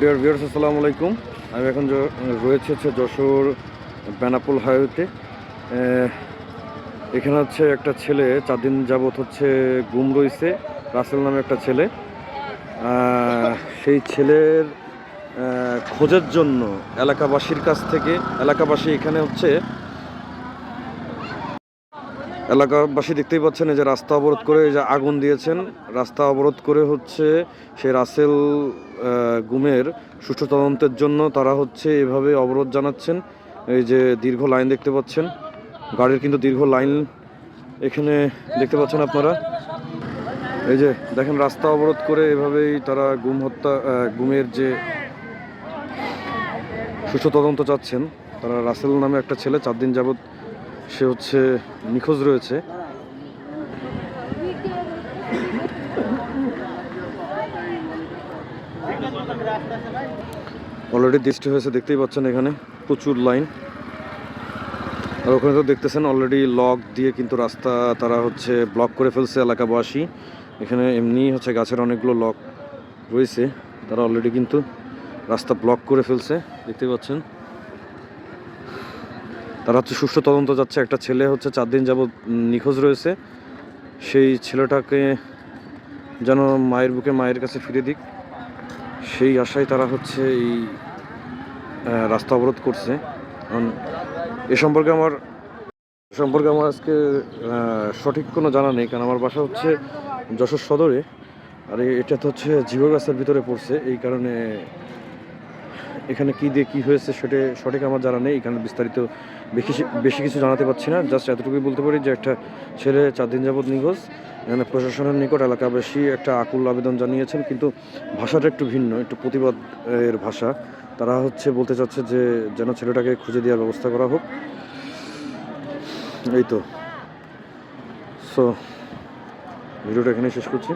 Dear viewers, আসসালামু আলাইকুম। আমি এখন রয়েছে যশোর বেনাপোল হাইওয়েতে। এখানে হচ্ছে একটা ছেলে 4 দিন যাবৎ হচ্ছে গুম রয়েছে, রাসেল নামে একটা ছেলে। সেই ছেলের খোঁজের জন্য এলাকাবাসীর কাছ থেকে এলাকাবাসী এখানে হচ্ছে এলাকাবাসী দেখতেই পাচ্ছেন, এই যে রাস্তা অবরোধ করে এই যে আগুন দিয়েছেন। রাস্তা অবরোধ করে হচ্ছে সেই রাসেল গুমের সুষ্ঠু তদন্তের জন্য তারা হচ্ছে এভাবে অবরোধ জানাচ্ছেন। এই যে দীর্ঘ লাইন দেখতে পাচ্ছেন, গাড়ির কিন্তু দীর্ঘ লাইন এখানে দেখতে পাচ্ছেন আপনারা। এই যে দেখেন, রাস্তা অবরোধ করে এভাবেই তারা গুমের যে সুষ্ঠু তদন্ত চাচ্ছেন। তারা রাসেল নামে একটা ছেলে 4 দিন যাবৎ সে হচ্ছে নিখোঁজ রয়েছে। অলরেডি দৃষ্টি হয়েছে, দেখতেই পাচ্ছেন এখানে প্রচুর লাইন। আর ওখানে তো দেখতেছেন অলরেডি লক দিয়ে কিন্তু রাস্তা তারা হচ্ছে ব্লক করে ফেলছে এলাকাবাসী। এখানে এমনি হচ্ছে গাছের অনেকগুলো লক রয়েছে, তারা অলরেডি কিন্তু রাস্তা ব্লক করে ফেলছে, দেখতে পাচ্ছেন। তারা হচ্ছে সুষ্ঠু তদন্ত যাচ্ছে। একটা ছেলে হচ্ছে 4 দিন যাবৎ নিখোঁজ রয়েছে, সেই ছেলেটাকে যেন মায়ের বুকে মায়ের কাছে ফিরে দিক, সেই আশায় তারা হচ্ছে এই রাস্তা অবরোধ করছে। কারণ এ সম্পর্কে আমার আজকে সঠিক কোনো জানা নেই, কারণ আমার বাসা হচ্ছে যশোর সদরে। আর এটা তো হচ্ছে জিও গাছের ভিতরে পড়ছে, এই কারণে এখানে কী দিয়ে কী হয়েছে সেটা সঠিক আমার জানা নেই। এখানে বিস্তারিত বেশি কিছু জানাতে পারছি না। জাস্ট এতটুকুই বলতে পারি যে একটা ছেলে 4 দিন যাবৎ নিখোঁজ। এখানে প্রশাসনের নিকট এলাকাবাসী একটা আকুল আবেদন জানিয়েছেন, কিন্তু ভাষাটা একটু ভিন্ন, একটু প্রতিবাদ এর ভাষা। তারা হচ্ছে বলতে চাচ্ছে যে যেন ছেলেটাকে খুঁজে দেওয়ার ব্যবস্থা করা হোক। এই তো, সো ভিডিওটা এখানে শেষ করছি।